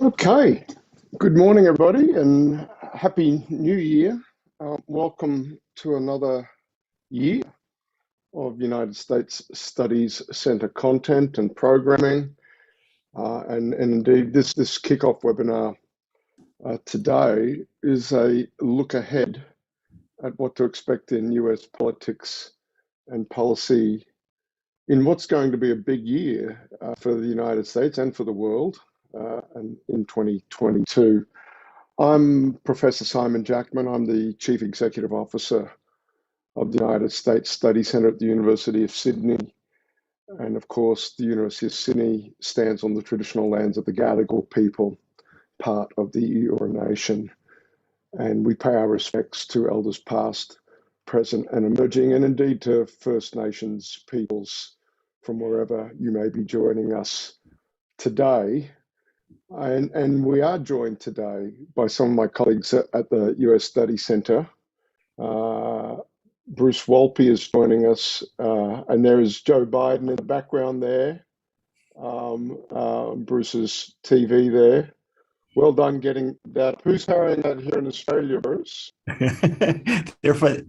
Okay, good morning, everybody, and Happy New Year. Welcome to another year of United States Studies Centre content and programming. And indeed, this kickoff webinar today is a look ahead at what to expect in US politics and policy in what's going to be a big year for the United States and for the world and in 2022. I'm Professor Simon Jackman. I'm the Chief Executive Officer of the United States Study Centre at the University of Sydney. And of course, the University of Sydney stands on the traditional lands of the Gadigal people, part of the Eora Nation. And we pay our respects to elders past, present, and emerging, and indeed to First Nations peoples from wherever you may be joining us today. And we are joined today by some of my colleagues at the US Study Centre. Bruce Wolpe is joining us, and there is Joe Biden in the background there. Bruce's TV there. Well done getting that. Who's carrying that here in Australia, Bruce?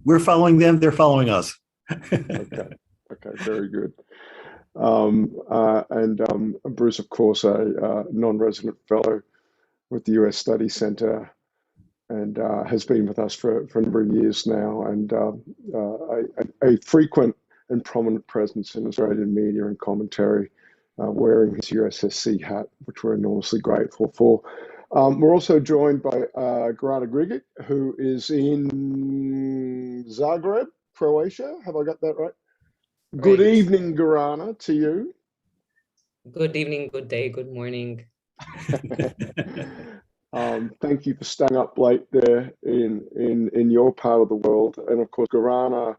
We're following them, they're following us. Okay, very good. Bruce, of course, a non-resident fellow with the US Study Centre, and has been with us for a number of years now, and a frequent and prominent presence in Australian media and commentary, wearing his USSC hat, which we're enormously grateful for. We're also joined by Gorana Grigic, who is in Zagreb, Croatia. Have I got that right? Good evening, Gorana, to you. Good evening, good day, good morning. Thank you for staying up late there in your part of the world. And of course, Gorana,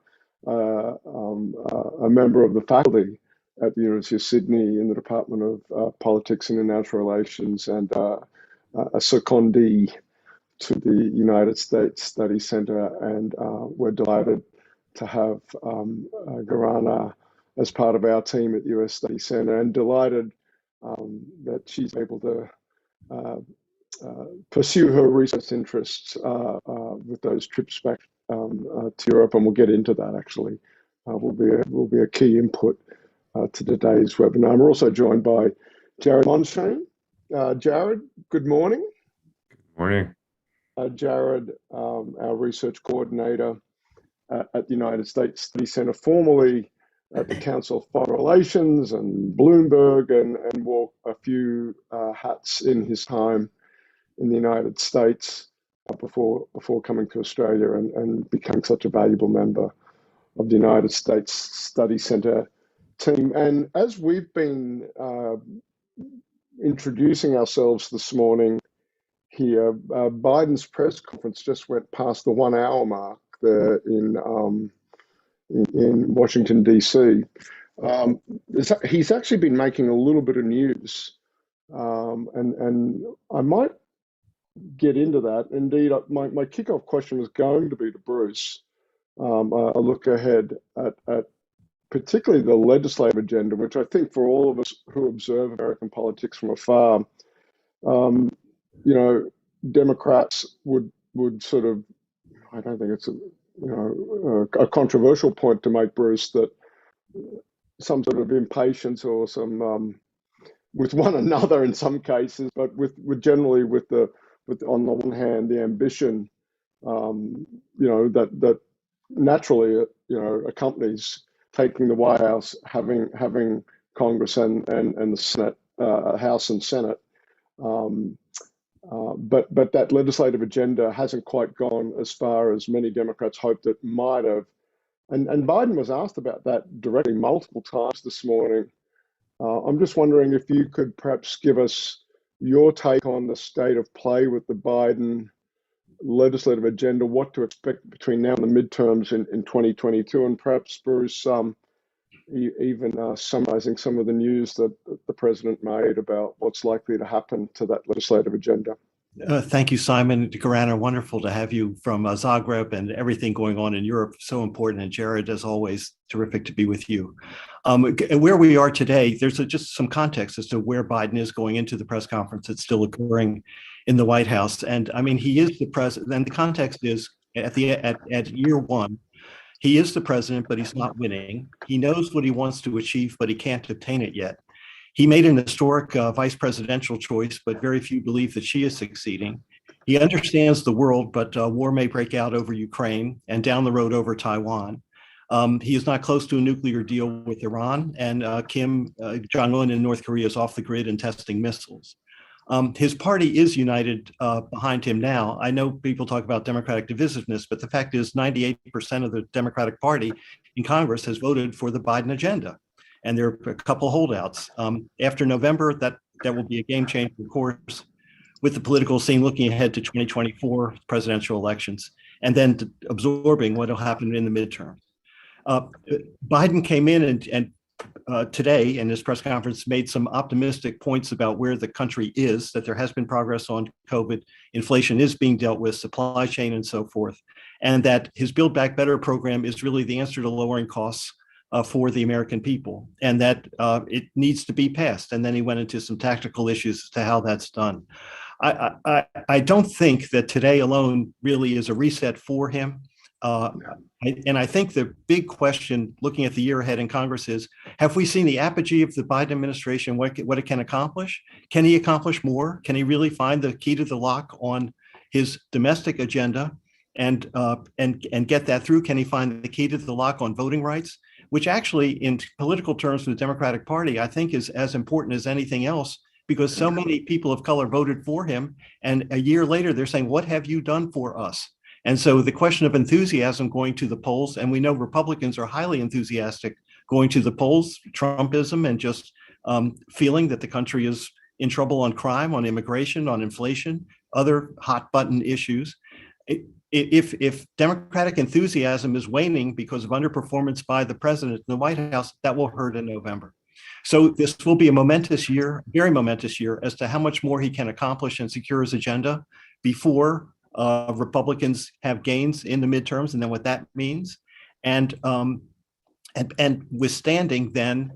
a member of the faculty at the University of Sydney in the Department of Politics and International Relations, and a secondee to the United States Study Centre. And we're delighted to have Gorana as part of our team at US Study Centre, and delighted that she's able to pursue her research interests with those trips back to Europe, and we'll get into that. Actually, will be a key input to today's webinar. And we're also joined by Jared Monshane. Jared, good morning. Good morning. Jared, our research coordinator at the United States Study Centre, formerly at the Council of Foreign Relations and Bloomberg, and wore a few hats in his time in the United States before coming to Australia and becoming such a valuable member of the United States Study Centre team. And as we've been introducing ourselves this morning here, Biden's press conference just went past the 1 hour mark there in Washington, D.C. He's actually been making a little bit of news, and I might get into that. Indeed, my kickoff question was going to be to Bruce, a look ahead at particularly the legislative agenda, which I think for all of us who observe American politics from afar, Democrats would sort of, I don't think it's a controversial point to make, Bruce, that some sort of impatience or some with one another in some cases, but with generally with on the one hand the ambition, that naturally accompanies taking the White House, having Congress and the Senate, House and Senate. But that legislative agenda hasn't quite gone as far as many Democrats hoped it might have. And Biden was asked about that directly multiple times this morning. I'm just wondering if you could perhaps give us your take on the state of play with the Biden legislative agenda, what to expect between now and the midterms in 2022, and perhaps, Bruce, even summarizing some of the news that the president made about what's likely to happen to that legislative agenda. Thank you, Simon. Garana, wonderful to have you from Zagreb and everything going on in Europe. So important. And Jared, as always, terrific to be with you. Where we are today, there's just some context as to where Biden is going into the press conference that's still occurring in the White House. And I mean, he is the president. And the context is at year one, he is the president, but he's not winning. He knows what he wants to achieve, but he can't obtain it yet. He made an historic vice presidential choice, but very few believe that she is succeeding. He understands the world, but war may break out over Ukraine and down the road over Taiwan. He is not close to a nuclear deal with Iran, and Kim Jong-un in North Korea is off the grid and testing missiles. His party is united behind him now. I know people talk about Democratic divisiveness, but the fact is 98% of the Democratic Party in Congress has voted for the Biden agenda. And there are a couple holdouts. After November, that will be a game changer, of course, with the political scene looking ahead to 2024 presidential elections, and then absorbing what will happen in the midterm. Biden came in and today in his press conference made some optimistic points about where the country is, that there has been progress on COVID, inflation is being dealt with, supply chain and so forth, and that his Build Back Better program is really the answer to lowering costs for the American people, and that it needs to be passed. And then he went into some tactical issues as to how that's done. I don't think that today alone really is a reset for him. And I think the big question looking at the year ahead in Congress is, have we seen the apogee of the Biden administration, what it can accomplish? Can he accomplish more? Can he really find the key to the lock on his domestic agenda and get that through? Can he find the key to the lock on voting rights, which actually in political terms for the Democratic Party, I think is as important as anything else, because so many people of color voted for him. And a year later, they're saying, what have you done for us? And so the question of enthusiasm going to the polls, and we know Republicans are highly enthusiastic going to the polls, Trumpism, and just feeling that the country is in trouble on crime, on immigration, on inflation, other hot button issues. If Democratic enthusiasm is waning because of underperformance by the president in the White House, that will hurt in November. So this will be a momentous year, very momentous year, as to how much more he can accomplish and secure his agenda before Republicans have gains in the midterms, and then what that means, and withstanding then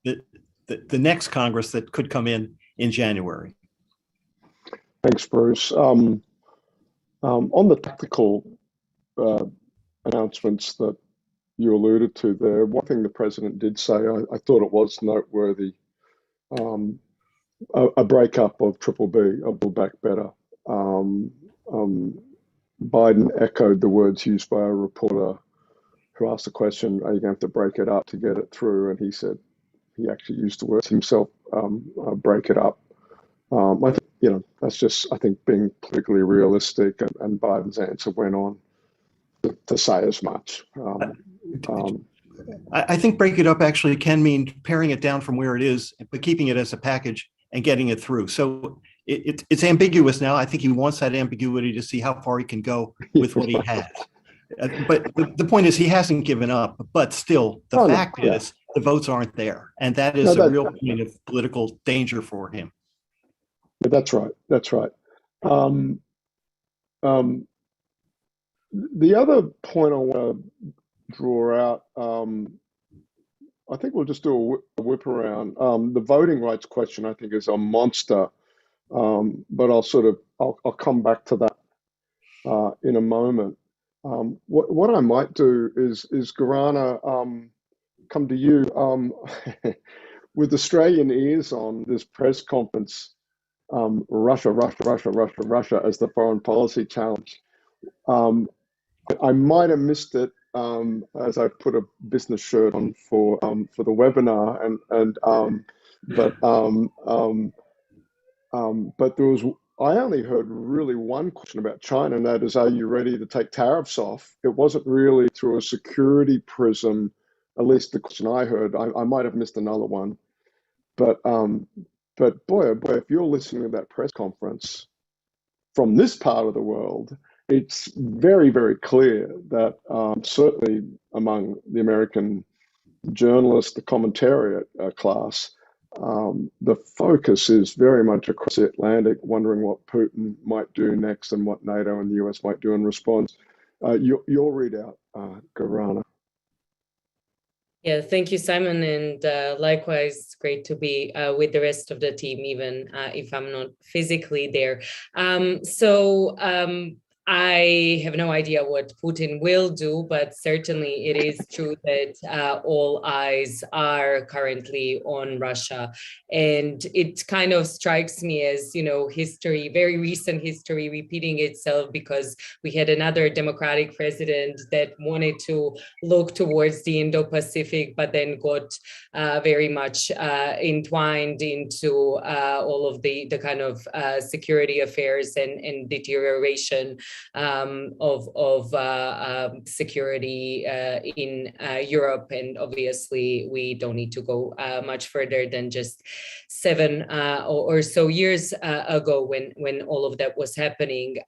the next Congress that could come in January. Thanks, Bruce. On the tactical announcements that you alluded to there, one thing the president did say, I thought it was noteworthy, a breakup of Triple B, a Build Back Better. Biden echoed the words used by a reporter who asked the question, are you going to have to break it up to get it through? And he said, he actually used the words himself, break it up. I think, that's just, I think, being politically realistic, and Biden's answer went on to say as much. I think break it up actually can mean paring it down from where it is, but keeping it as a package and getting it through. So it's ambiguous now. I think he wants that ambiguity to see how far he can go with what he has. But the point is, he hasn't given up. But still, the fact is, the votes aren't there, and that is a real point of political danger for him. That's right. That's right. The other point I want to draw out, I think we'll just do a whip around. The voting rights question, I think, is a monster, but I'll come back to that in a moment. What I might do is Garana, come to you with Australian ears on this press conference. Russia as the foreign policy challenge. I might have missed it as I put a business shirt on for the webinar, but there was, I only heard really one question about China, and that is, are you ready to take tariffs off? It wasn't really through a security prism, at least the question I heard. I might have missed another one, but boy, oh boy, if you're listening to that press conference from this part of the world, it's very, very clear that certainly among the American journalists, the commentariat class, the focus is very much across the Atlantic, wondering what Putin might do next and what NATO and the US might do in response. Your readout, Garana. Yeah, thank you, Simon, and likewise, great to be with the rest of the team, even if I'm not physically there. I have no idea what Putin will do, but certainly it is true that all eyes are currently on Russia. And it kind of strikes me as, history, very recent history repeating itself, because we had another democratic president that wanted to look towards the Indo-Pacific, but then got very much entwined into all of the kind of security affairs and deterioration of security in Europe. And obviously, we don't need to go much further than just 7 or so years ago when all of that was happening.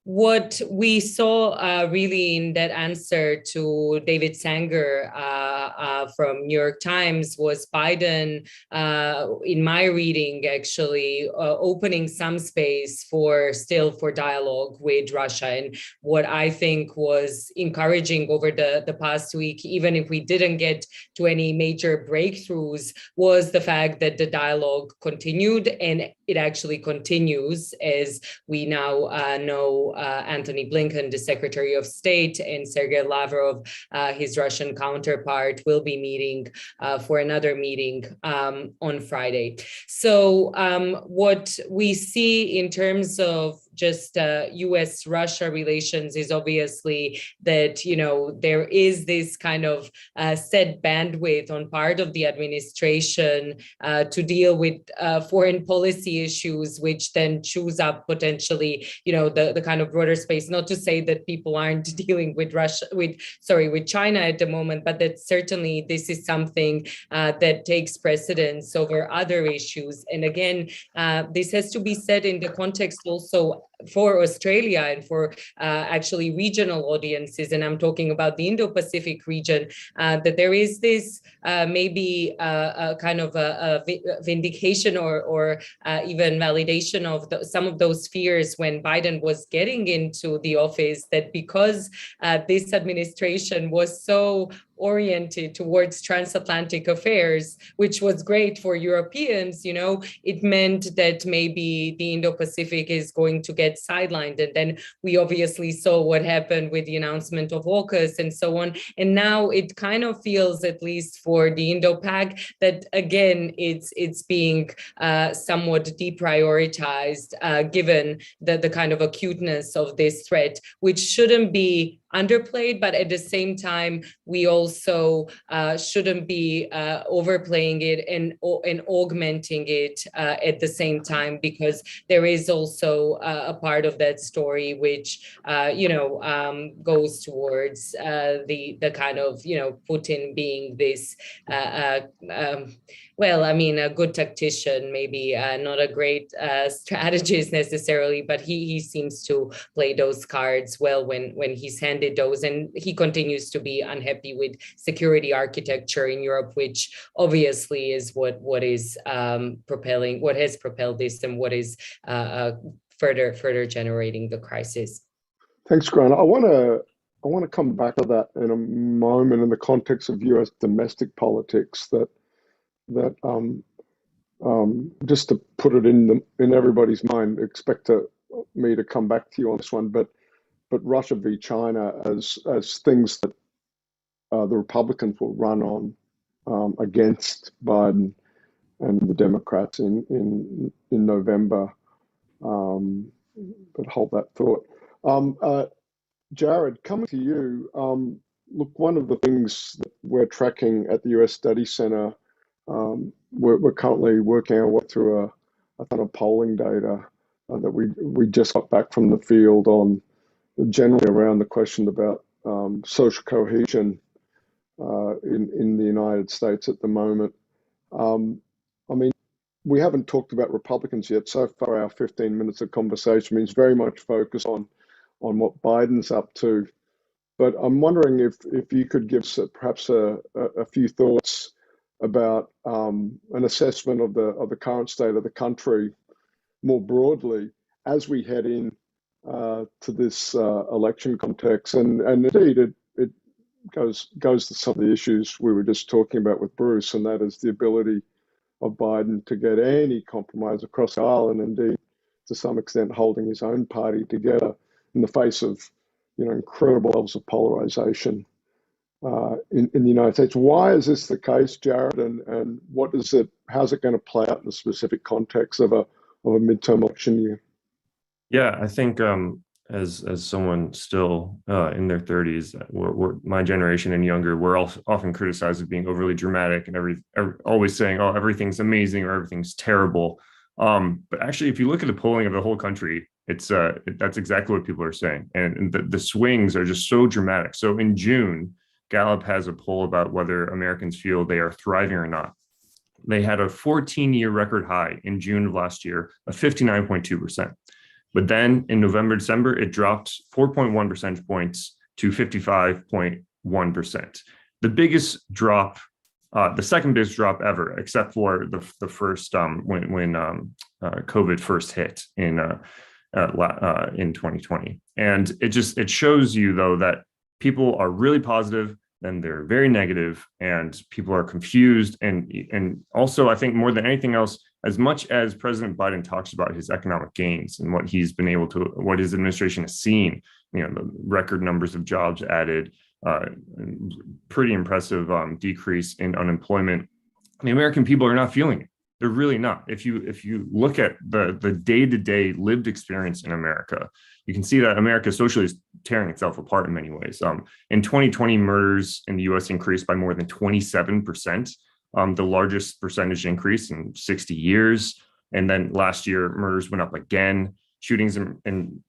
What we saw really in that answer to David Sanger from New York Times was Biden, in my reading, actually opening some space for dialogue with Russia. And what I think was encouraging over the past week, even if we didn't get to any major breakthroughs, was the fact that the dialogue continued, and it actually continues, as we now know. Antony Blinken, the Secretary of State, and Sergei Lavrov, his Russian counterpart, will be meeting for another meeting on Friday. So what we see in terms of just US-Russia relations is obviously that, there is this kind of set bandwidth on part of the administration to deal with foreign policy issues, which then chews up potentially, the kind of broader space. Not to say that people aren't dealing with with China at the moment, but that certainly this is something that takes precedence over other issues. And again, this has to be said in the context also for Australia and for actually regional audiences, and I'm talking about the Indo-Pacific region, that there is this maybe a kind of a vindication or even validation of some of those fears when Biden was getting into the office, that because this administration was so oriented towards transatlantic affairs, which was great for Europeans, it meant that maybe the Indo-Pacific is going to get sidelined. And then we obviously saw what happened with the announcement of AUKUS and so on. And now it kind of feels, at least for the Indo-Pac, that again, it's being somewhat deprioritized, given the kind of acuteness of this threat, which shouldn't be underplayed, but at the same time, we also shouldn't be overplaying it and augmenting it at the same time, because there is also a part of that story which goes towards the kind of Putin being this a good tactician, maybe not a great strategist necessarily, but he seems to play those cards well when he's handed those, and he continues to be unhappy with security architecture in Europe, which obviously is what has propelled this and what is further generating the crisis. Thanks, Grant. I want to come back to that in a moment in the context of US domestic politics. That just to put it in everybody's mind, expect me to come back to you on this one, but Russia v. China as things that the Republicans will run on against Biden and the Democrats in November. But hold that thought. Jared, coming to you. Look, one of the things that we're tracking at the US Study Center, we're currently working our way through a ton of polling data that we just got back from the field on, generally around the question about social cohesion in the United States at the moment. We haven't talked about Republicans yet. So far, our 15 minutes of conversation is very much focused on what Biden's up to. But I'm wondering if you could give us perhaps a few thoughts about an assessment of the current state of the country more broadly as we head in to this election context. And indeed, it goes to some of the issues we were just talking about with Bruce, and that is the ability of Biden to get any compromise across the aisle, and indeed, to some extent, holding his own party together in the face of, incredible levels of polarization in the United States. Why is this the case, Jared? And how's it going to play out in the specific context of a midterm election year? Yeah, I think as someone still in their 30s, my generation and younger, we're all often criticized of being overly dramatic and always saying, oh, everything's amazing or everything's terrible. But actually, if you look at the polling of the whole country, that's exactly what people are saying. And the swings are just so dramatic. So in June, Gallup has a poll about whether Americans feel they are thriving or not. They had a 14-year record high in June of last year of 59.2%. But then in November, December, it dropped 4.1 percentage points to 55.1%. The biggest drop, the second biggest drop ever, except for the first when COVID first hit in 2020. And it shows you, though, that people are really positive, then they're very negative, and people are confused. And also, I think more than anything else, as much as President Biden talks about his economic gains and what his administration has seen, the record numbers of jobs added, pretty impressive decrease in unemployment, the American people are not feeling it. They're really not. If you look at the day-to-day lived experience in America, you can see that America socially is tearing itself apart in many ways. In 2020, murders in the U.S. increased by more than 27%, the largest percentage increase in 60 years. And then last year, murders went up again. Shootings and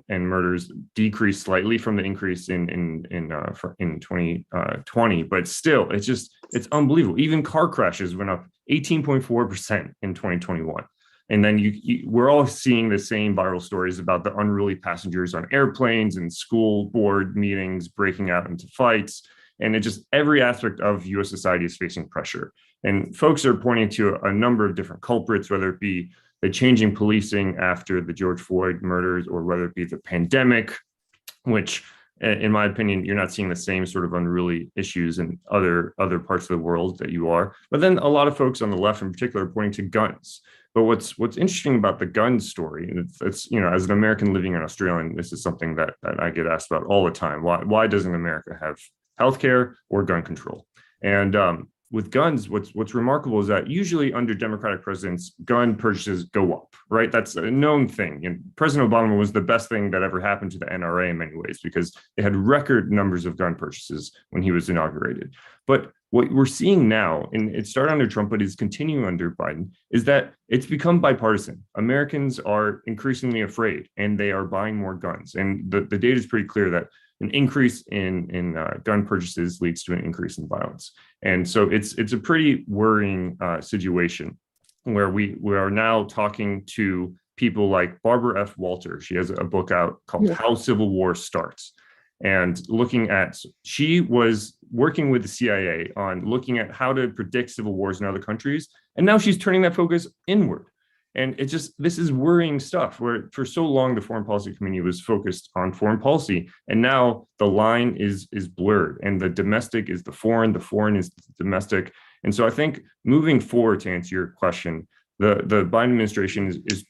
murders decreased slightly from the increase in 2020, but still, it's unbelievable. Even car crashes went up 18.4% in 2021. And then we're all seeing the same viral stories about the unruly passengers on airplanes and school board meetings breaking out into fights. And every aspect of US society is facing pressure. And folks are pointing to a number of different culprits, whether it be the changing policing after the George Floyd murders, or whether it be the pandemic, which, in my opinion, you're not seeing the same sort of unruly issues in other parts of the world that you are. But then a lot of folks on the left in particular are pointing to guns. But what's interesting about the gun story, and it's as an American living in Australia, and this is something that I get asked about all the time. Why doesn't America have healthcare or gun control? And with guns, what's remarkable is that usually under Democratic presidents, gun purchases go up, right? That's a known thing. And President Obama was the best thing that ever happened to the NRA in many ways, because they had record numbers of gun purchases when he was inaugurated. But what we're seeing now, and it started under Trump, but is continuing under Biden, is that it's become bipartisan. Americans are increasingly afraid, and they are buying more guns. And the data is pretty clear that an increase in gun purchases leads to an increase in violence. And so it's a pretty worrying situation where we are now talking to people like Barbara F. Walter. She has a book out called How Civil War Starts. And she was working with the CIA on looking at how to predict civil wars in other countries. And now she's turning that focus inward. And this is worrying stuff, where for so long, the Foreign Policy Committee was focused on foreign policy. And now the line is blurred, and the domestic is the foreign is the domestic. And so I think moving forward, to answer your question, the Biden administration is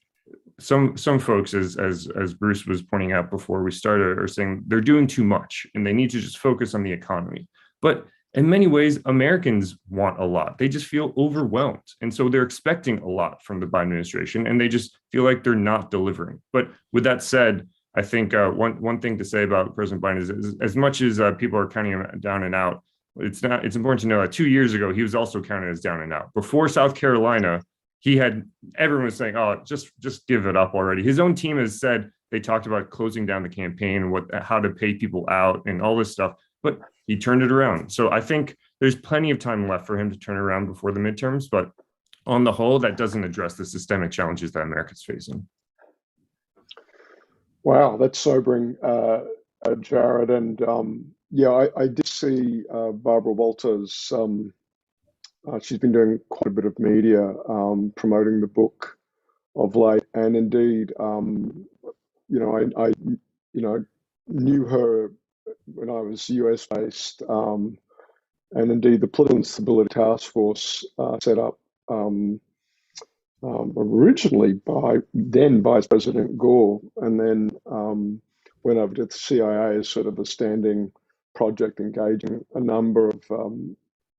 some folks, as Bruce was pointing out before we started, are saying they're doing too much and they need to just focus on the economy. But in many ways, Americans want a lot. They just feel overwhelmed. And so they're expecting a lot from the Biden administration, and they just feel like they're not delivering. But with that said, I think one thing to say about President Biden is, as much as people are counting him down and out, it's important to know that 2 years ago, he was also counted as down and out. Before South Carolina, everyone was saying, oh, just give it up already. His own team has said, they talked about closing down the campaign and how to pay people out and all this stuff, but he turned it around. So I think there's plenty of time left for him to turn around before the midterms, but on the whole, that doesn't address the systemic challenges that America's facing. Wow, that's sobering, Jared. And I did see Barbara Walters' she's been doing quite a bit of media promoting the book of late, and indeed, I knew her when I was US based, and indeed the Political Instability Task Force set up originally by then Vice President Gore, and then went over to the CIA as sort of a standing project engaging a number of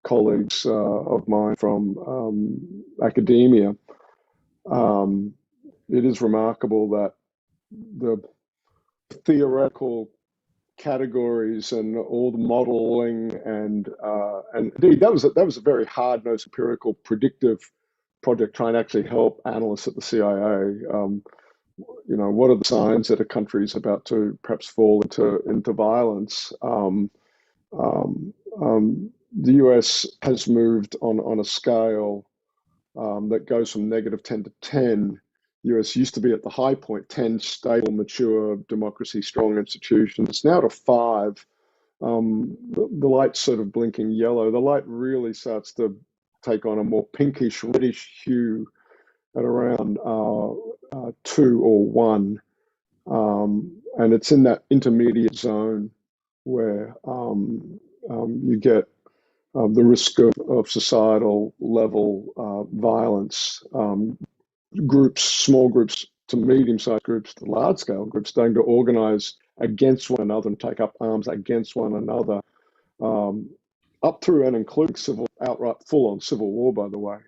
colleagues of mine from academia. It is remarkable that the theoretical categories and all the modeling and indeed that was a very hard-nosed empirical predictive project trying to actually help analysts at the CIA. What are the signs that a country is about to perhaps fall into violence? The US has moved on a scale that goes from -10 to 10. US used to be at the high point, 10 stable, mature, democracy, strong institutions. Now to 5. The light's sort of blinking yellow. The light really starts to take on a more pinkish, reddish hue at around 2 or 1. And it's in that intermediate zone where you get the risk of societal level violence. Groups, small groups to medium-sized groups to large-scale groups starting to organize against one another and take up arms against one another, up through and including outright full-on civil war, by the way.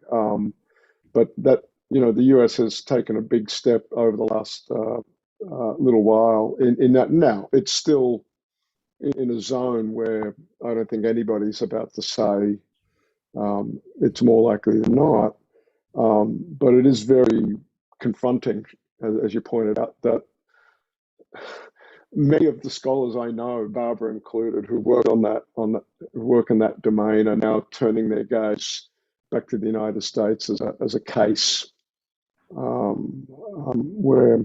But that, the US has taken a big step over the last little while in that. Now it's still in a zone where I don't think anybody's about to say it's more likely than not. But it is very confronting, as you pointed out, that many of the scholars I know, Barbara included, who work work in that domain, are now turning their gaze back to the United States as a case where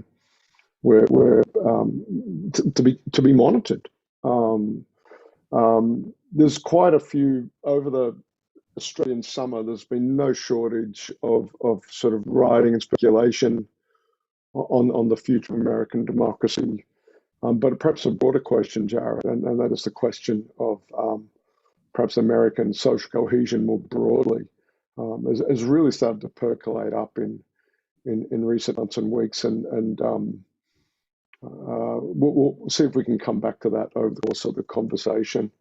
to be monitored. There's quite a few over the Australian summer. There's been no shortage of sort of writing and speculation on the future of American democracy. But perhaps a broader question, Jared, and that is the question of perhaps American social cohesion more broadly, has really started to percolate up in recent months and weeks, and we'll see if we can come back to that over the course of the conversation.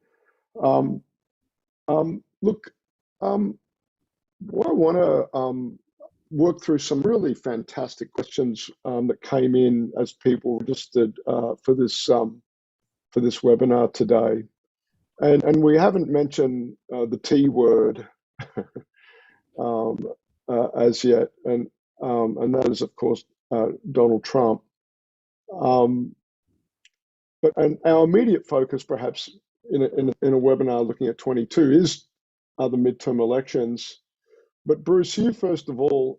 Look, what I want to work through some really fantastic questions that came in as people registered for this webinar today, and we haven't mentioned the T word as yet, and that is of course Donald Trump. But our immediate focus, perhaps in a webinar looking at 22, is the midterm elections. But Bruce, you first of all,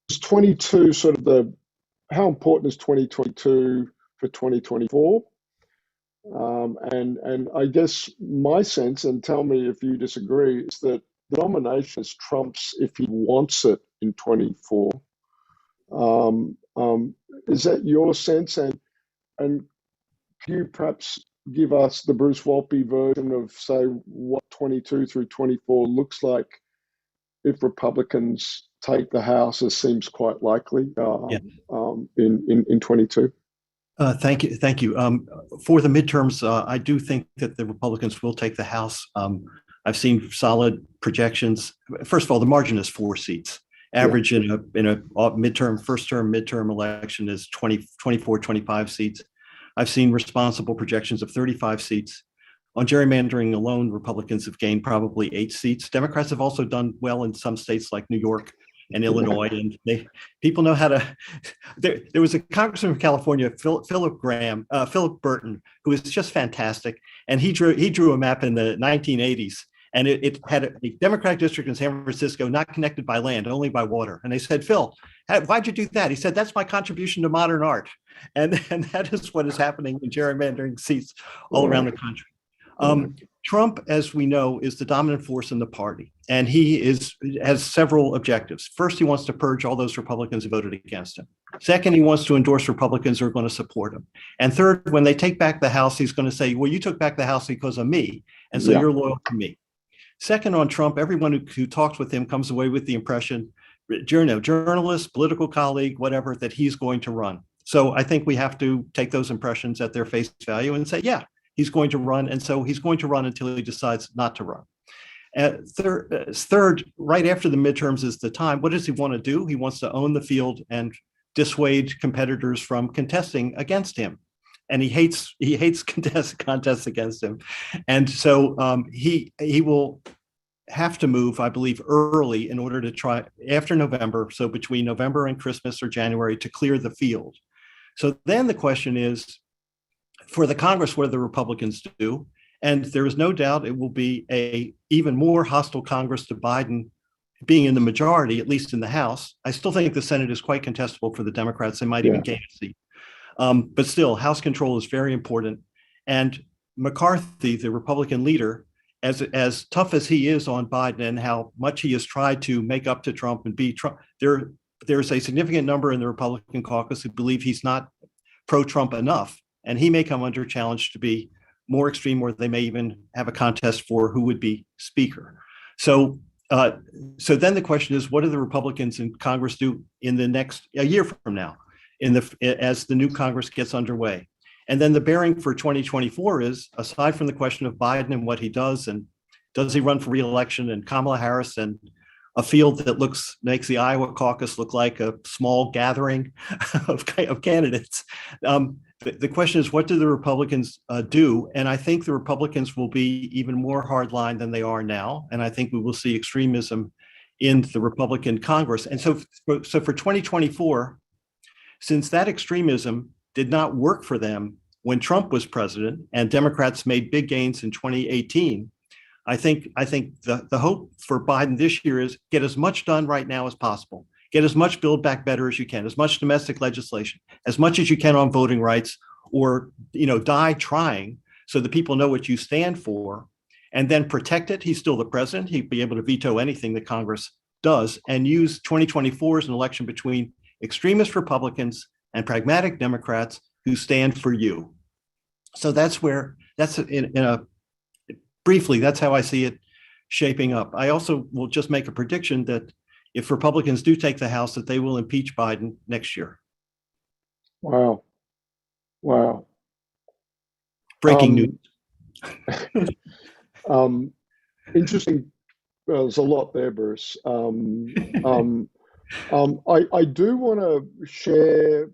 is 22 sort of how important is 2022 for 2024? And I guess my sense, and tell me if you disagree, is that the nomination is Trump's if he wants it in 24. Is that your sense? And can you perhaps give us the Bruce Waltby version of, say, what 22 through 24 looks like if Republicans take the House, as seems quite likely in 22? Thank you. For the midterms, I do think that the Republicans will take the House. I've seen solid projections. First of all, the margin is 4 seats. Average in a first term midterm election is 24, 25 seats. I've seen responsible projections of 35 seats. On gerrymandering alone, Republicans have gained probably 8 seats. Democrats have also done well in some states like New York and Illinois, and people know how to. There was a congressman from California, Philip Burton, who was just fantastic, and he drew a map in the 1980s. And it had a Democratic district in San Francisco, not connected by land, only by water. And they said, Phil, why'd you do that? He said, that's my contribution to modern art. And that is what is happening in gerrymandering seats all around the country. Trump, as we know, is the dominant force in the party, and has several objectives. First, he wants to purge all those Republicans who voted against him. Second, he wants to endorse Republicans who are going to support him. And third, when they take back the House, he's going to say, well, you took back the House because of me, and so you're loyal to me. Second, on Trump, everyone who talks with him comes away with the impression, journalist, political colleague, whatever, that he's going to run. So I think we have to take those impressions at their face value and say, yeah, he's going to run. And so he's going to run until he decides not to run. Third, right after the midterms is the time. What does he want to do? He wants to own the field and dissuade competitors from contesting against him. And he hates contests against him. And so he will have to move, I believe, early in order to try after November. So between November and Christmas or January, to clear the field. So then the question is, for the Congress, what do the Republicans do? And there is no doubt it will be a even more hostile Congress to Biden being in the majority, at least in the House. I still think the Senate is quite contestable for the Democrats. They might even gain a seat. But still, House control is very important. And McCarthy, the Republican leader, as tough as he is on Biden and how much he has tried to make up to Trump and be Trump, there's a significant number in the Republican caucus who believe he's not pro-Trump enough. And he may come under challenge to be more extreme, or they may even have a contest for who would be speaker. So then the question is, what do the Republicans in Congress do in a year from now, as the new Congress gets underway? And then the bearing for 2024 is, aside from the question of Biden and what he does, and does he run for re-election, and Kamala Harris, and a field that makes the Iowa caucus look like a small gathering of candidates. The question is, what do the Republicans do? And I think the Republicans will be even more hardline than they are now. And I think we will see extremism in the Republican Congress. And so for 2024, since that extremism did not work for them when Trump was president and Democrats made big gains in 2018, I think the hope for Biden this year is get as much done right now as possible. Get as much Build Back Better as you can, as much domestic legislation, as much as you can on voting rights, or die trying, so that people know what you stand for, and then protect it. He's still the president. He'd be able to veto anything that Congress does, and use 2024 as an election between extremist Republicans and pragmatic Democrats who stand for you. So briefly, that's how I see it shaping up. I also will just make a prediction that if Republicans do take the House, that they will impeach Biden next year. Wow. Breaking news. Interesting. Well, there's a lot there, Bruce. I do want to share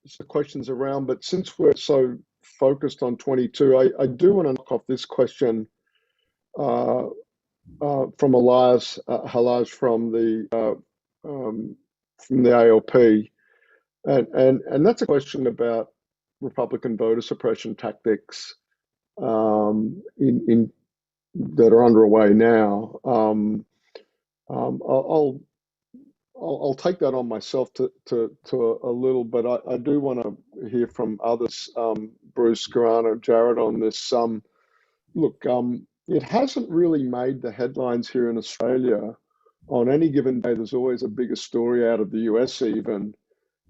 some questions around, but since we're so focused on 22, I do want to knock off this question from Halaj from the ALP, and that's a question about Republican voter suppression tactics in that are underway now. I'll take that on myself to a little, but I do want to hear from others, Bruce, Garana, Jared, on this. Look, it hasn't really made the headlines here in Australia. On any given day, there's always a bigger story out of the US even.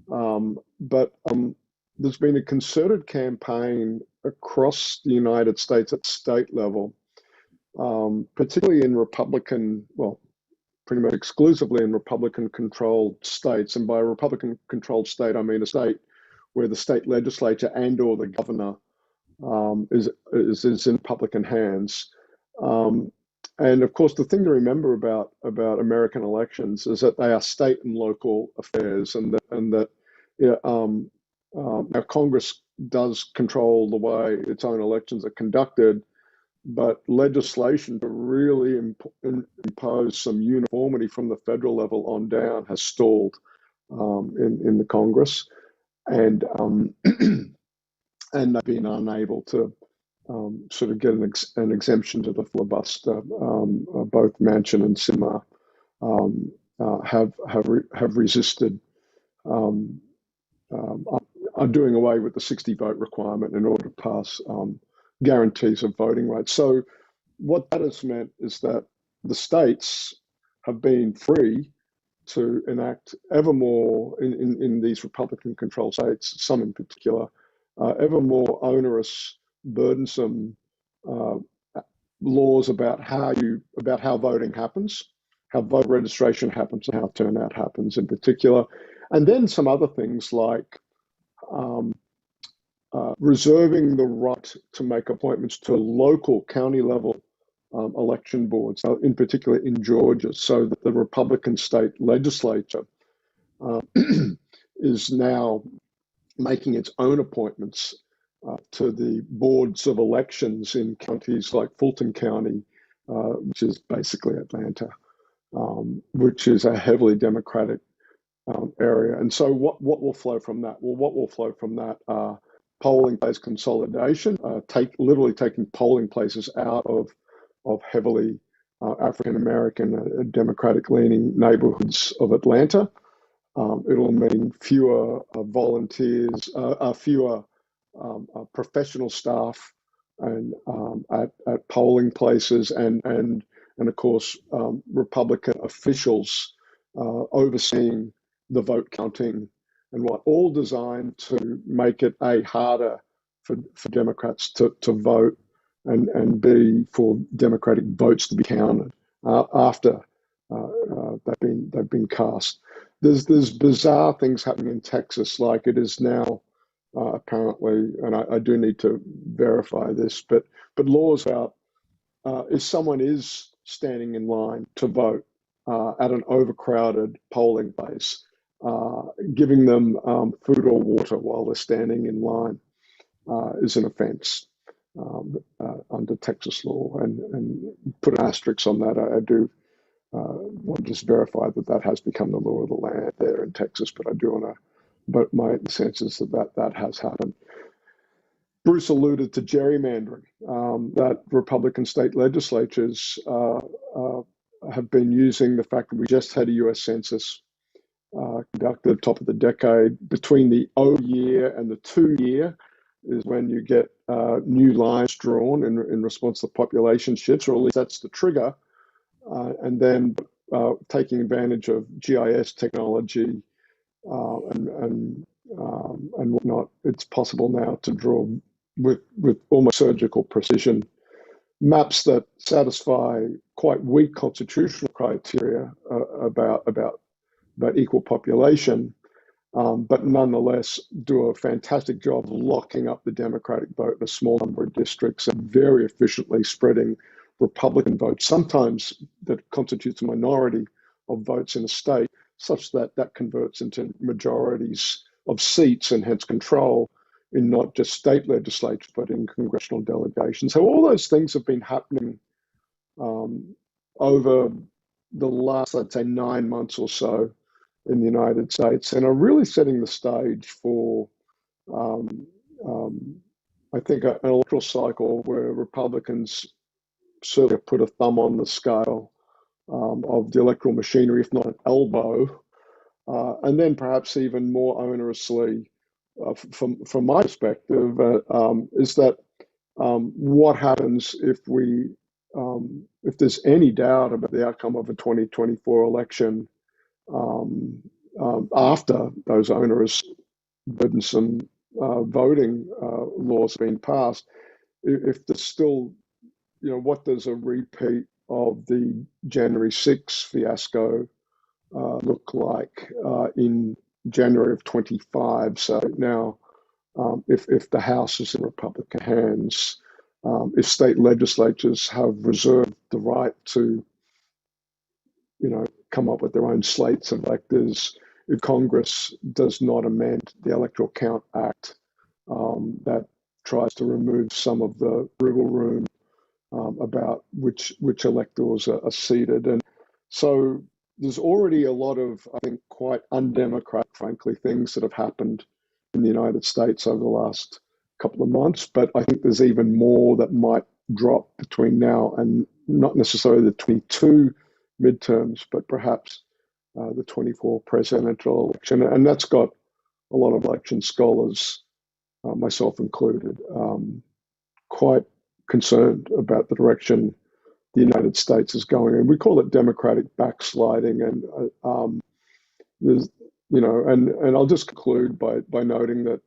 But there's been a concerted campaign across the United States at state level, particularly in Republican, well, pretty much exclusively in Republican-controlled states. And by a Republican-controlled state, I mean a state where the state legislature and/or the governor is in Republican hands. And of course, the thing to remember about American elections is that they are state and local affairs, and that our Congress does control the way its own elections are conducted, but legislation to really impose some uniformity from the federal level on down has stalled in the Congress, and they've been unable to sort of get an exemption to the filibuster. Both Manchin and Sinema have resisted doing away with the 60 vote requirement in order to pass guarantees of voting rights. So what that has meant is that the states have been free to enact ever more in these Republican-controlled states, some in particular, ever more onerous, burdensome laws about how voting happens, how voter registration happens, and how turnout happens in particular, and then some other things like reserving the right to make appointments to local county level election boards, in particular in Georgia, so that the Republican state legislature is now making its own appointments to the boards of elections in counties like Fulton County, which is basically Atlanta, which is a heavily Democratic area. And so what will flow from that? Well, what will flow from that are polling place consolidation, literally taking polling places out of heavily African-American, Democratic-leaning neighborhoods of Atlanta. It'll mean fewer volunteers, fewer professional staff and at polling places, and of course Republican officials overseeing the vote counting and what, all designed to make it harder for Democrats to vote and B, for Democratic votes to be counted after they've been cast. There's bizarre things happening in Texas, like it is now apparently, and I do need to verify this, but laws about if someone is standing in line to vote at an overcrowded polling place, giving them food or water while they're standing in line is an offense under Texas law, and put an asterisk on that. I do want to just verify that has become the law of the land there in Texas, but I do want to, but my sense is that has happened. Bruce alluded to gerrymandering, that Republican state legislatures have been using the fact that we just had a US Census conducted at the top of the decade. Between the 0 year and the 2 year is when you get new lines drawn in response to population shifts, or at least that's the trigger. And then taking advantage of GIS technology and whatnot, it's possible now to draw with almost surgical precision maps that satisfy quite weak constitutional criteria about equal population, but nonetheless do a fantastic job of locking up the Democratic vote in a small number of districts and very efficiently spreading Republican votes, sometimes that constitutes a minority of votes in a state, such that that converts into majorities of seats and hence control in not just state legislatures, but in congressional delegations. So all those things have been happening over the last, I'd say, 9 months or so in the United States, and are really setting the stage for, I think, an electoral cycle where Republicans certainly put a thumb on the scale of the electoral machinery, if not an elbow, and then perhaps even more onerously, from my perspective, is that what happens if there's any doubt about the outcome of a 2024 election after those onerous, burdensome voting laws have been passed, if there's still, what does a repeat of the January 6th fiasco look like in January of 25? So now, if the House is in Republican hands, if state legislatures have reserved the right to, come up with their own slates of electors, if Congress does not amend the Electoral Count Act that tries to remove some of the wriggle room about which electors are seated. And so there's already a lot of, I think, quite undemocratic, frankly, things that have happened in the United States over the last couple of months. But I think there's even more that might drop between now and not necessarily the 22 midterms, but perhaps the 24 presidential election. And that's got a lot of election scholars, myself included, quite concerned about the direction the United States is going. And we call it democratic backsliding. And there's, and I'll just conclude by noting that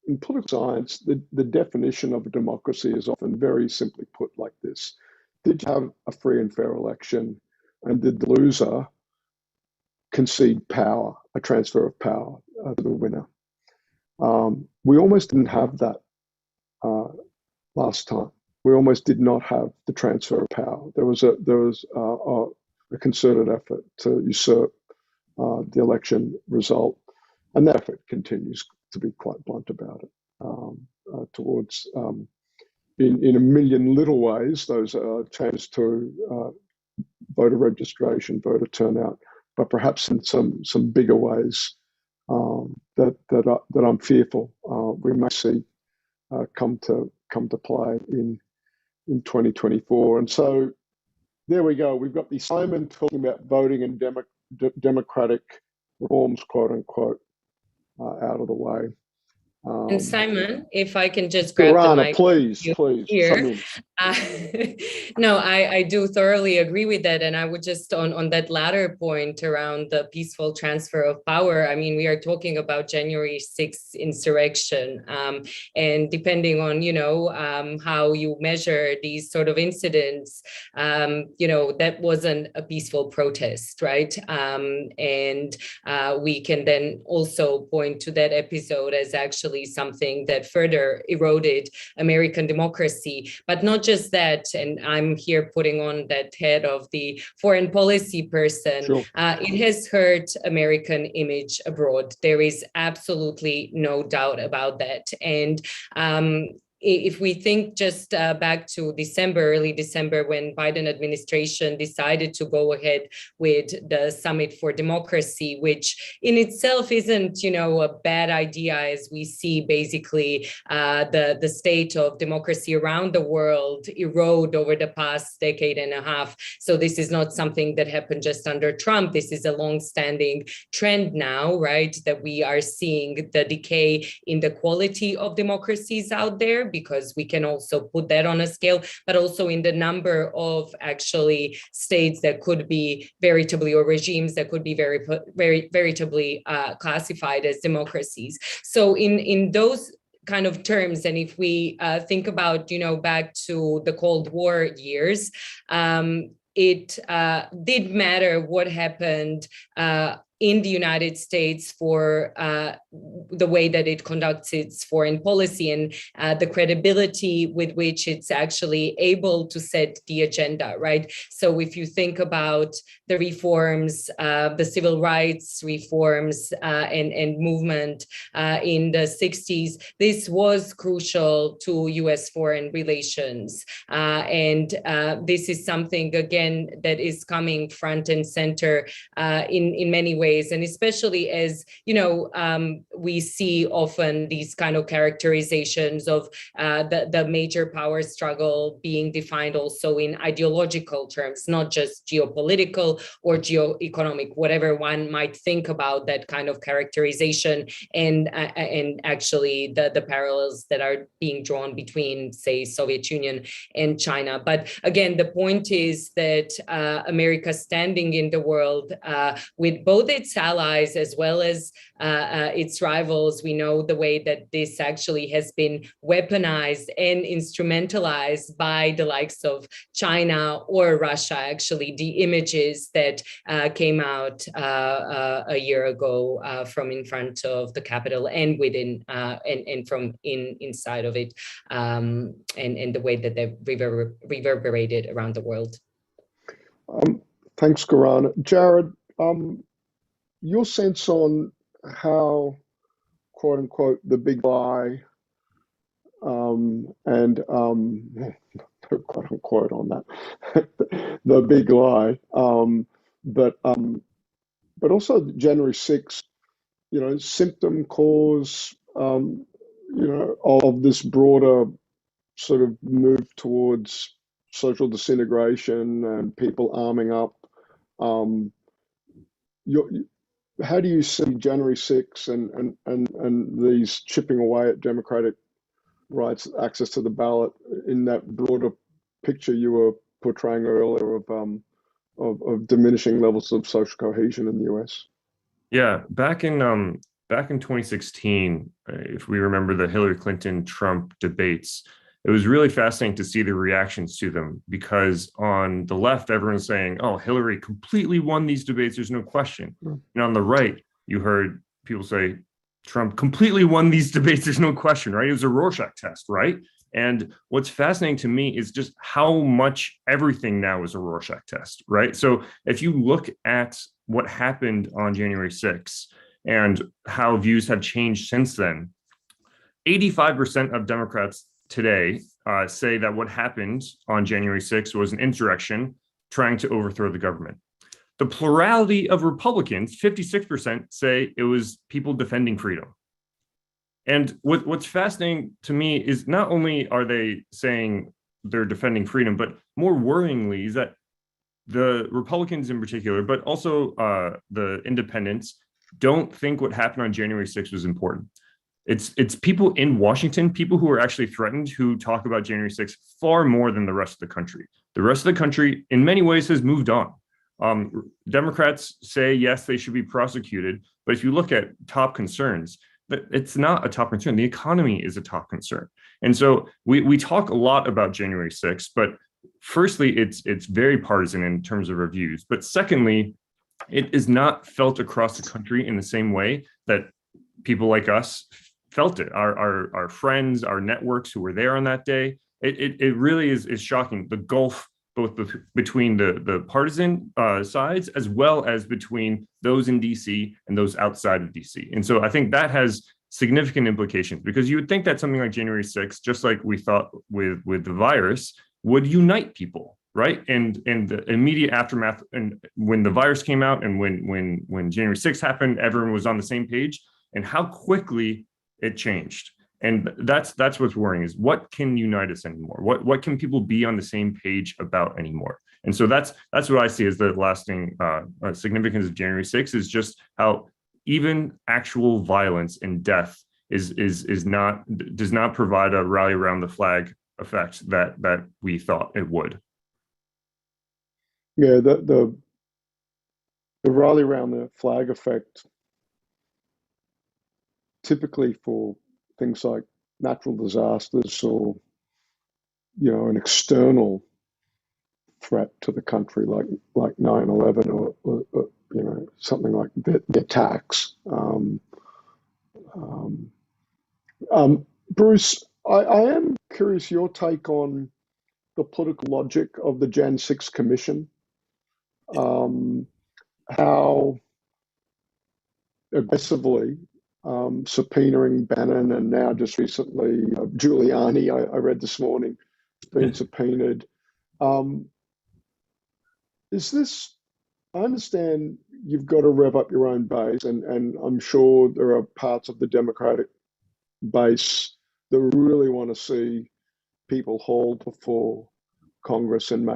in political science, the definition of a democracy is often very simply put like this. Did you have a free and fair election? And did the loser concede power, a transfer of power to the winner? We almost didn't have that last time. We almost did not have the transfer of power. There was a concerted effort to usurp the election result, and that effort continues, to be quite blunt about it, towards, in a million little ways, those changes to voter registration, voter turnout, but perhaps in some bigger ways that I'm fearful we may see come to play in 2024. And so there we go. We've got the Simon talking about voting and democratic reforms, quote unquote, out of the way. And Simon, if I can just grab the mic. Please. Here. No, I do thoroughly agree with that. And I would just, on that latter point around the peaceful transfer of power, I mean, we are talking about January 6th insurrection. And depending on, how you measure these sort of incidents, that wasn't a peaceful protest, right? And we can then also point to that episode as actually something that further eroded American democracy. But not just that, and I'm here putting on that head of the foreign policy person, sure. It has hurt American image abroad. There is absolutely no doubt about that. And if we think just back to early December, when Biden administration decided to go ahead with the Summit for Democracy, which in itself isn't, a bad idea, as we see basically the state of democracy around the world erode over the past decade and a half. So this is not something that happened just under Trump. This is a long-standing trend now, right? That we are seeing the decay in the quality of democracies out there, because we can also put that on a scale, but also in the number of actually states that could be veritably, or regimes that could be very veritably classified as democracies. So in those kind of terms, and if we think about, back to the Cold War years, it did matter what happened in the United States for the way that it conducts its foreign policy and the credibility with which it's actually able to set the agenda, right? So if you think about the reforms, the civil rights reforms and movement in the 60s, this was crucial to US foreign relations. And this is something, again, that is coming front and center in many ways. And especially as, we see often these kind of characterizations of the major power struggle being defined also in ideological terms, not just geopolitical or geo-economic, whatever one might think about that kind of characterization, and actually the parallels that are being drawn between, say, Soviet Union and China. But again, the point is that America standing in the world with both its allies as well as its rivals, we know the way that this actually has been weaponized and instrumentalized by the likes of China or Russia. Actually, the images that came out a year ago from in front of the Capitol and within and from inside of it, and the way that they reverberated around the world. Thanks, Karan. Jared, your sense on how, quote unquote, the big lie, and quote unquote on that, the big lie, but also January 6th, symptom cause, of this broader sort of move towards social disintegration and people arming up. How do you see January 6th and these chipping away at democratic rights, access to the ballot, in that broader picture you were portraying earlier of diminishing levels of social cohesion in the US. Yeah, back in 2016, if we remember the Hillary Clinton-Trump debates, it was really fascinating to see the reactions to them, because on the left, everyone's saying, "Oh, Hillary completely won these debates. There's no question." And on the right, you heard people say, "Trump completely won these debates. There's no question," right? It was a Rorschach test, right? And what's fascinating to me is just how much everything now is a Rorschach test, right? So if you look at what happened on January 6th and how views have changed since then, 85% of Democrats today say that what happened on January 6th was an insurrection trying to overthrow the government. The plurality of Republicans, 56%, say it was people defending freedom. And what's fascinating to me is not only are they saying they're defending freedom, but more worryingly is that the Republicans in particular, but also the independents, don't think what happened on January 6th was important. It's people in Washington, people who are actually threatened, who talk about January 6th far more than the rest of the country. The rest of the country, in many ways, has moved on. Democrats say, yes, they should be prosecuted. But if you look at top concerns, it's not a top concern. The economy is a top concern. And so we talk a lot about January 6th, but firstly, it's very partisan in terms of reviews. But secondly, it is not felt across the country in the same way that people like us felt it. Our friends, our networks who were there on that day, it really is shocking, the gulf both between the partisan sides as well as between those in DC and those outside of DC. And so I think that has significant implications, because you would think that something like January 6th, just like we thought with the virus, would unite people, right? And the immediate aftermath, and when the virus came out and when January 6th happened, everyone was on the same page, and how quickly it changed. And that's what's worrying, is what can unite us anymore? What can people be on the same page about anymore? And so that's what I see as the lasting significance of January 6th, is just how even actual violence and death does not provide a rally around the flag effect that we thought it would. Yeah, the rally around the flag effect, typically for things like natural disasters or, an external threat to the country like 9/11 or something like the attacks. Bruce, I am curious your take on the political logic of the Jan 6 Commission. How aggressively subpoenaing Bannon, and now just recently Giuliani, I read this morning, has been subpoenaed. Is this, I understand you've got to rev up your own base, and I'm sure there are parts of the Democratic base that really want to see people hauled before Congress and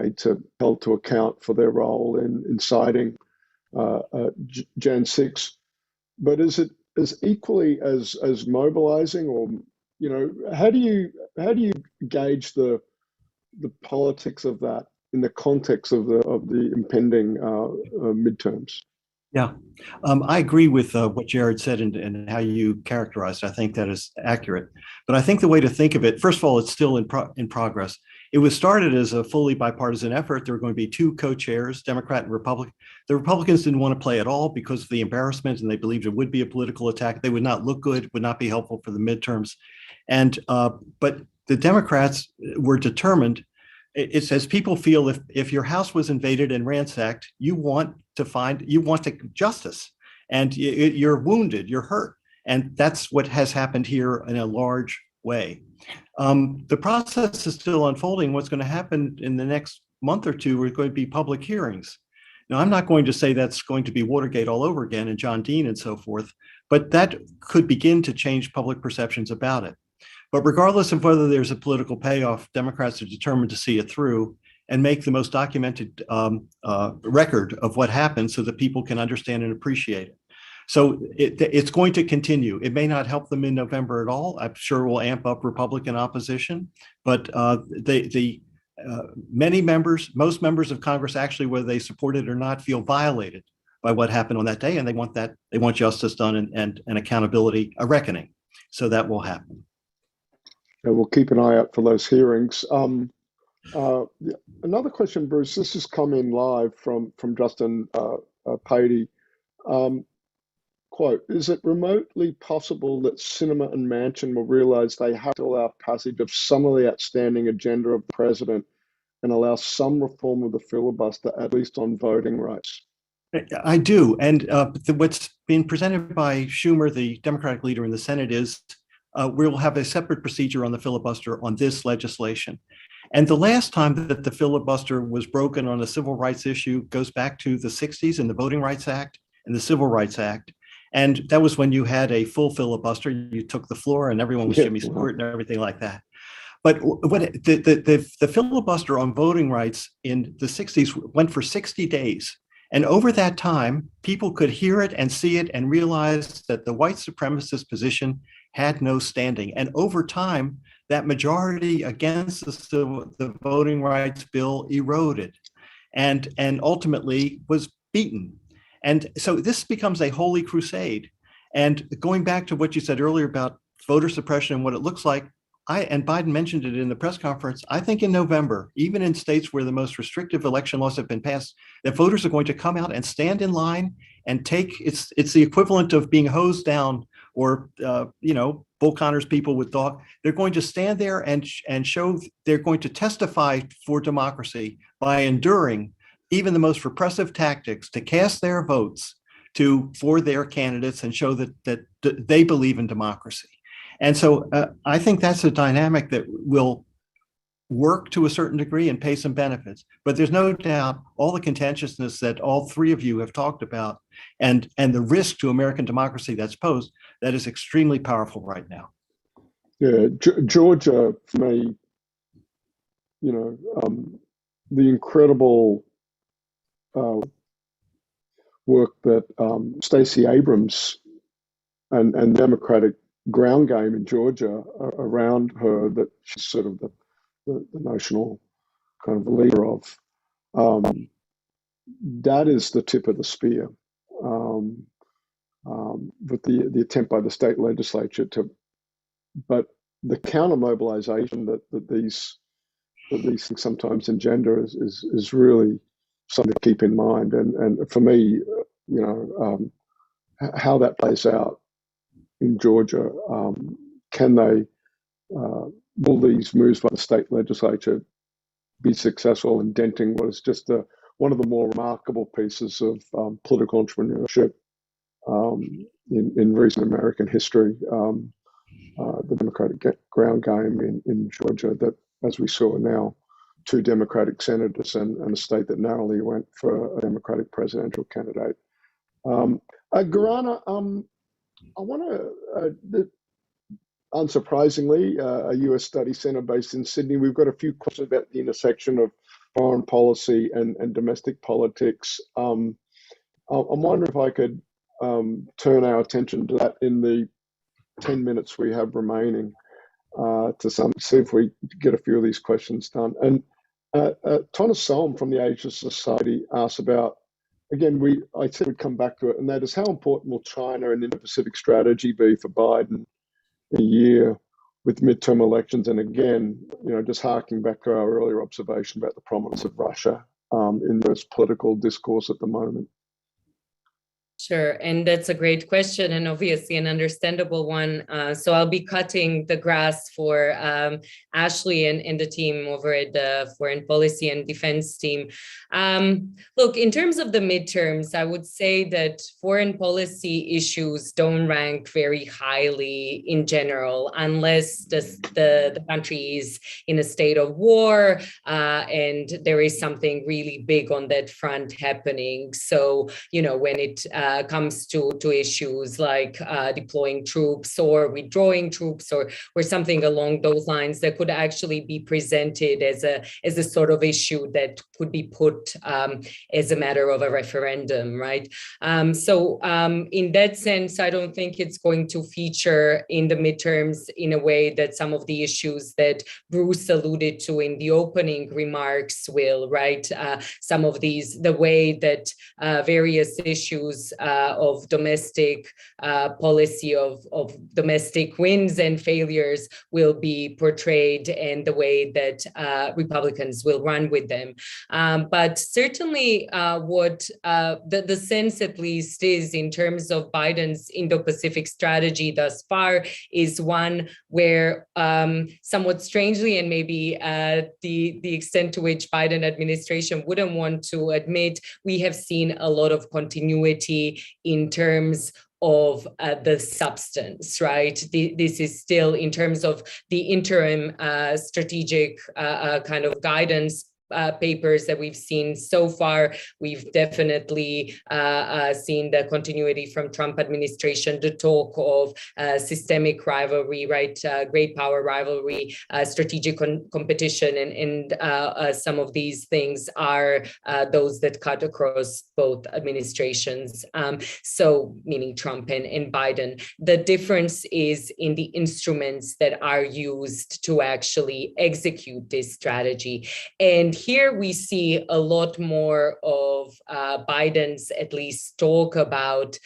held to account for their role in inciting Jan 6. But is it as equally as mobilizing, or how do you gauge the politics of that in the context of the impending midterms? Yeah, I agree with what Jared said and how you characterized. I think that is accurate. But I think the way to think of it, first of all, it's still in progress. It was started as a fully bipartisan effort. There were going to be two co-chairs, Democrat and Republican. The Republicans didn't want to play at all because of the embarrassment, and they believed it would be a political attack. They would not look good, would not be helpful for the midterms. And but the Democrats were determined. It says people feel if your house was invaded and ransacked, you want justice, and you're wounded, you're hurt, and that's what has happened here in a large way. The process is still unfolding. What's going to happen in the next month or two are going to be public hearings. Now, I'm not going to say that's going to be Watergate all over again and John Dean and so forth, but that could begin to change public perceptions about it. But regardless of whether there's a political payoff, Democrats are determined to see it through and make the most documented record of what happened so that people can understand and appreciate it. So it's going to continue. It may not help them in November at all. I'm sure it will amp up Republican opposition, but most members of Congress actually, whether they support it or not, feel violated by what happened on that day, and they want justice done and accountability, a reckoning. So that will happen. And we'll keep an eye out for those hearings. Another question, Bruce. This has come in live from Justin Patey. Quote, is it remotely possible that Sinema and Manchin will realize they have to allow passage of some of the outstanding agenda of the president and allow some reform of the filibuster, at least on voting rights? I do. And what's been presented by Schumer, the Democratic leader in the Senate, is we'll have a separate procedure on the filibuster on this legislation. And the last time that the filibuster was broken on a civil rights issue goes back to the 60s in the Voting Rights Act and the Civil Rights Act. And that was when you had a full filibuster. You took the floor and everyone was Jimmy Stewart and everything like that. But what the filibuster on voting rights in the 60s went for 60 days. And over that time, people could hear it and see it and realize that the white supremacist position had no standing. And over time, that majority against the voting rights bill eroded and ultimately was beaten. And so this becomes a holy crusade. And going back to what you said earlier about voter suppression and what it looks like, and Biden mentioned it in the press conference, I think in November, even in states where the most restrictive election laws have been passed, that voters are going to come out and stand in line and take, it's the equivalent of being hosed down or, Bull Connor's people with dog. They're going to stand there and show, they're going to testify for democracy by enduring even the most repressive tactics to cast their votes for their candidates and show that they believe in democracy. And so I think that's a dynamic that will work to a certain degree and pay some benefits. But there's no doubt all the contentiousness that all three of you have talked about and the risk to American democracy that's posed, that is extremely powerful right now. Yeah, Georgia, for me, the incredible work that Stacey Abrams and Democratic ground game in Georgia around her, that she's sort of the notional kind of leader of, that is the tip of the spear. With the attempt by the state legislature but the counter mobilization that these things sometimes engender is really something to keep in mind. And for me, how that plays out in Georgia, will these moves by the state legislature be successful in denting what is just one of the more remarkable pieces of political entrepreneurship in recent American history, the Democratic ground game in Georgia, that, as we saw now, 2 Democratic senators and a state that narrowly went for a Democratic presidential candidate. Garana, I want to, unsurprisingly, a US Study Center based in Sydney, we've got a few questions about the intersection of foreign policy and domestic politics. I'm wondering if I could turn our attention to that in the 10 minutes we have remaining see if we get a few of these questions done. And Thomas Solm from the Asia Society asked about, again, I said we'd come back to it, and that is, how important will China and Indo-Pacific strategy be for Biden in a year with midterm elections? And again, just harking back to our earlier observation about the prominence of Russia in this political discourse at the moment. Sure, and that's a great question, and obviously an understandable one. So I'll be cutting the grass for Ashley and the team over at the Foreign Policy and Defense team. Look, in terms of the midterms, I would say that foreign policy issues don't rank very highly in general, unless the country is in a state of war and there is something really big on that front happening. So, when it comes to issues like deploying troops or withdrawing troops or something along those lines that could actually be presented as a sort of issue that could be put as a matter of a referendum, right? So in that sense, I don't think it's going to feature in the midterms in a way that some of the issues that Bruce alluded to in the opening remarks will, right? Some of these, the way that various issues of domestic policy, of domestic wins and failures will be portrayed, and the way that Republicans will run with them. But certainly what the sense at least is in terms of Biden's Indo-Pacific strategy thus far is one where somewhat strangely, and maybe the extent to which Biden administration wouldn't want to admit, we have seen a lot of continuity in terms of the substance, right? This is still in terms of the interim strategic kind of guidance papers that we've seen so far. We've definitely seen the continuity from Trump administration, the talk of systemic rivalry, right? Great power rivalry, strategic competition, and some of these things are those that cut across both administrations. So meaning Trump and Biden. The difference is in the instruments that are used to actually execute this strategy. And here we see a lot more of Biden's at least talk about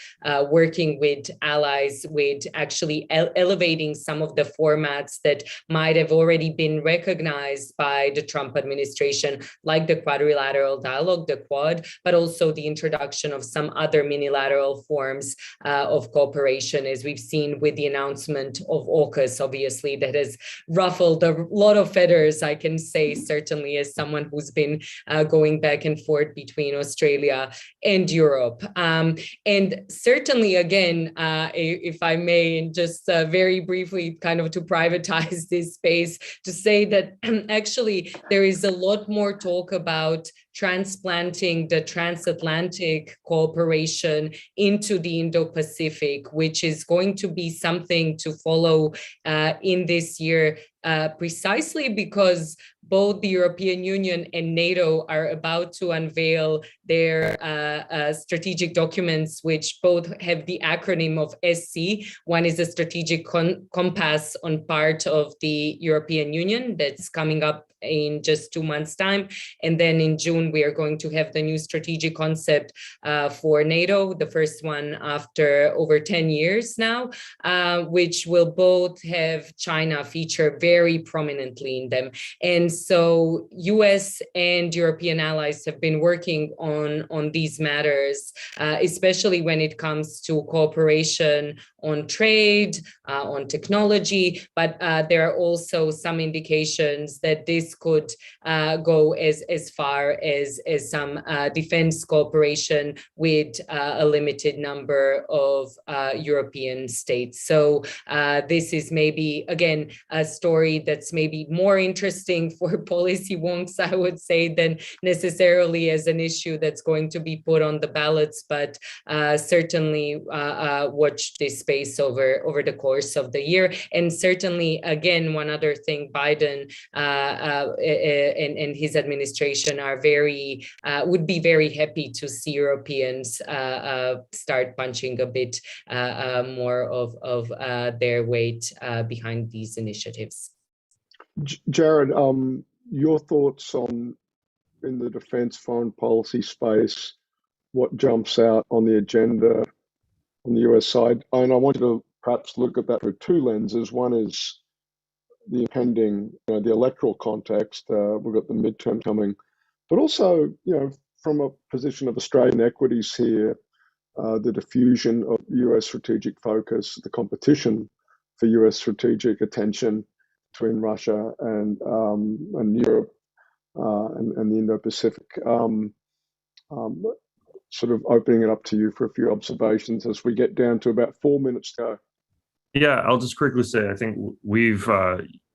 working with allies, with actually elevating some of the formats that might have already been recognized by the Trump administration, like the quadrilateral dialogue, the Quad, but also the introduction of some other minilateral forms of cooperation, as we've seen with the announcement of AUKUS, obviously, that has ruffled a lot of feathers, I can say, certainly as someone who's been going back and forth between Australia and Europe. And certainly, again, if I may, and just very briefly, kind of to privatize this space, to say that actually there is a lot more talk about transplanting the transatlantic cooperation into the Indo-Pacific, which is going to be something to follow in this year, precisely because both the European Union and NATO are about to unveil their strategic documents, which both have the acronym of SC. One is a strategic compass on part of the European Union that's coming up in just 2 months' time. And then in June, we are going to have the new strategic concept for NATO, the first one after over 10 years now, which will both have China feature very prominently in them. And so US and European allies have been working on these matters, especially when it comes to cooperation on trade, on technology, but there are also some indications that this could go as far as some defense cooperation with a limited number of European states. So this is maybe, again, a story that's maybe more interesting for policy wonks, I would say, than necessarily as an issue that's going to be put on the ballots, but certainly watch this space over the course of the year. And certainly, again, one other thing, Biden and his administration are would be very happy to see Europeans start punching a bit more of their weight behind these initiatives. Jared, your thoughts on, in the defense foreign policy space, what jumps out on the agenda on the US side? And I want you to perhaps look at that through two lenses. One is the impending, the electoral context. We've got the midterm coming, but also, from a position of Australian equities here, the diffusion of US strategic focus, the competition for US strategic attention between Russia and Europe and the Indo-Pacific. Sort of opening it up to you for a few observations as we get down to about 4 minutes to go. Yeah, I'll just quickly say, I think we've,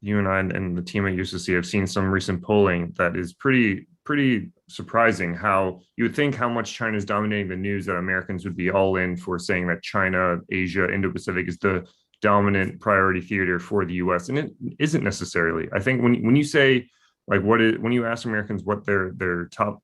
you and I and the team at USSC have seen some recent polling that is pretty pretty surprising how you would think how much China is dominating the news that Americans would be all in for saying that China, Asia, Indo-Pacific is the dominant priority theater for the US. And it isn't necessarily. I think when you say, like, when you ask Americans what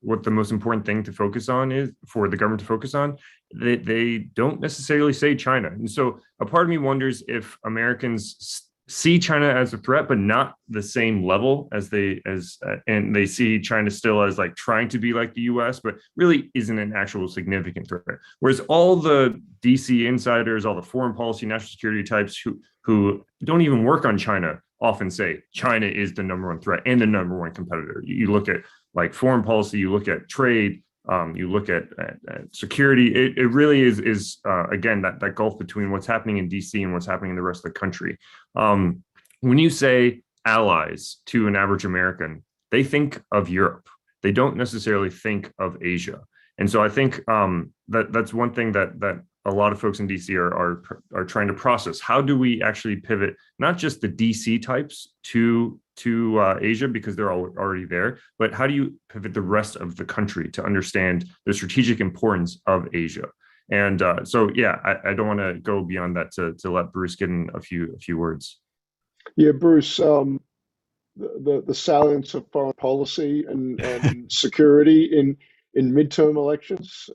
what the most important thing to focus on is for the government to focus on, they don't necessarily say China. And so a part of me wonders if Americans see China as a threat, but not the same level and they see China still as like trying to be like the US, but really isn't an actual significant threat. Whereas all the DC insiders, all the foreign policy, national security types who don't even work on China often say China is the number one threat and the number one competitor. You look at like foreign policy, you look at trade, you look at security. It really is again, that gulf between what's happening in DC and what's happening in the rest of the country. When you say allies to an average American, they think of Europe. They don't necessarily think of Asia. And so I think that's one thing that a lot of folks in DC are trying to process. How do we actually pivot not just the DC types to Asia because they're already there, but how do you pivot the rest of the country to understand the strategic importance of Asia? And so, yeah, I don't want to go beyond that to let Bruce get in a few words. Yeah, Bruce, the salience of foreign policy and security in midterm elections,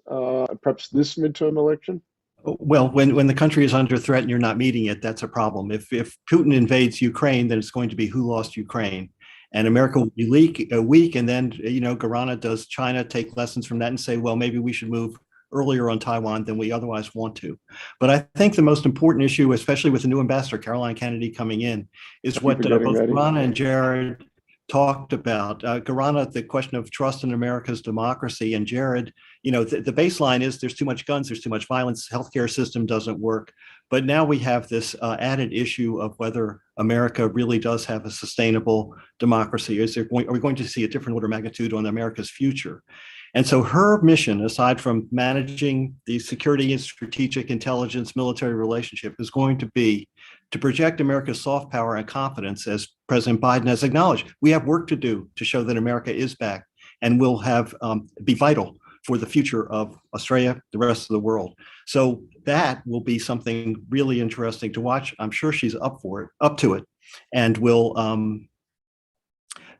perhaps this midterm election? Well, when the country is under threat and you're not meeting it, that's a problem. If Putin invades Ukraine, then it's going to be who lost Ukraine. And America will be weak. And then, Garana, does China take lessons from that and say, well, maybe we should move earlier on Taiwan than we otherwise want to? But I think the most important issue, especially with the new ambassador, Caroline Kennedy, coming in, is what both Garana and Jared talked about. Garana, the question of trust in America's democracy, and Jared, the baseline is there's too much guns, there's too much violence, healthcare system doesn't work. But now we have this added issue of whether America really does have a sustainable democracy. Are we going to see a different order of magnitude on America's future? And so her mission, aside from managing the security and strategic intelligence military relationship, is going to be to project America's soft power and competence, as President Biden has acknowledged. We have work to do to show that America is back and will be vital for the future of Australia, the rest of the world. So that will be something really interesting to watch. I'm sure she's up to it, and will.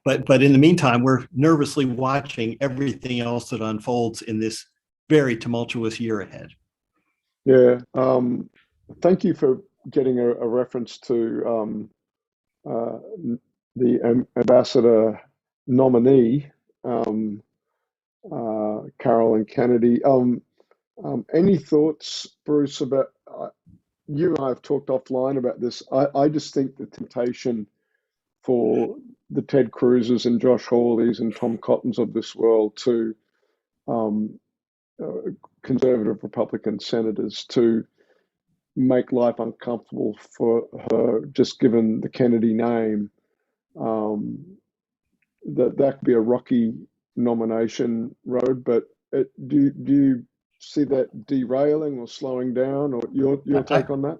But in the meantime, we're nervously watching everything else that unfolds in this very tumultuous year ahead. Yeah. Thank you for getting a reference to the ambassador nominee, Caroline Kennedy. Any thoughts, Bruce, about you and I have talked offline about this. I just think the temptation for the Ted Cruzes and Josh Hawleys and Tom Cottons of this world to conservative Republican senators to make life uncomfortable for her, just given the Kennedy name, that could be a rocky nomination road. But do you see that derailing or slowing down, or your take on that?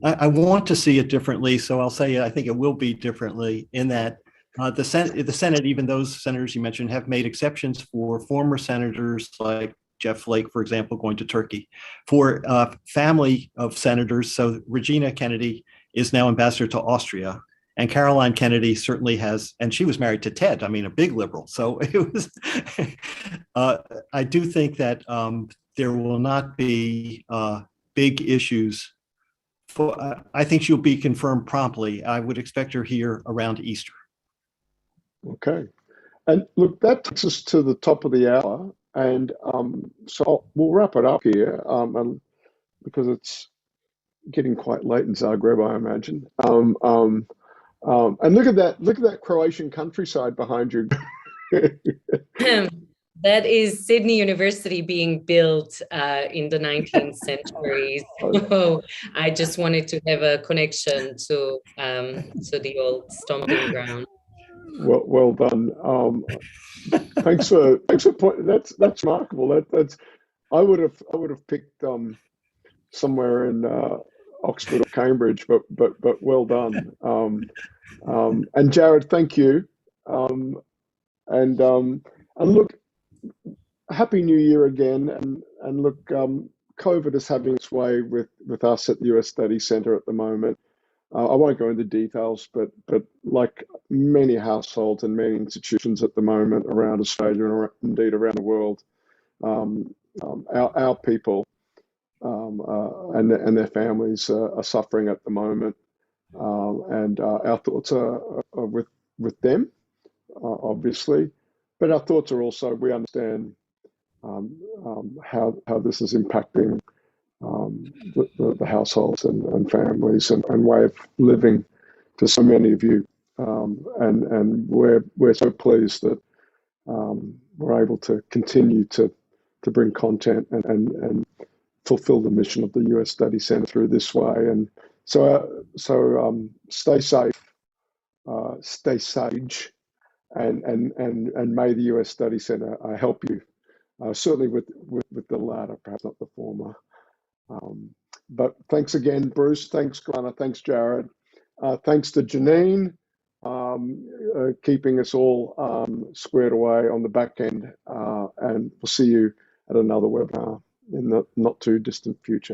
I want to see it differently, so I'll say I think it will be differently in that the Senate, even those senators you mentioned, have made exceptions for former senators like Jeff Flake, for example, going to Turkey, for family of senators. So Regina Kennedy is now ambassador to Austria, and Caroline Kennedy certainly has, and she was married to Ted, a big liberal. So it was, I do think that there will not be big issues. I think she'll be confirmed promptly. I would expect her here around Easter. Okay. And look, that takes us to the top of the hour. And so we'll wrap it up here because it's getting quite late in Zagreb, I imagine. And look at that Croatian countryside behind you. That is Sydney University being built in the 19th century. So I just wanted to have a connection to the old stomping ground. Well done. Thanks for pointing. That's remarkable. I would have picked somewhere in Oxford or Cambridge, but well done. And Jared, thank you. And look, Happy New Year again. And look, COVID is having its way with us at the US Study Centre at the moment. I won't go into details, but like many households and many institutions at the moment around Australia and indeed around the world, our people and their families are suffering at the moment, and our thoughts are with them, obviously, but our thoughts are also, we understand how this is impacting the households and families and way of living to so many of you, and we're so pleased that we're able to continue to bring content and fulfill the mission of the US Study Centre through this way. And so stay safe, stay sage, and may the US Study Centre help you, certainly with the latter, perhaps not the former. But thanks again, Bruce. Thanks, Grana. Thanks, Jared. Thanks to Janine, keeping us all squared away on the back end. And we'll see you at another webinar in the not too distant future.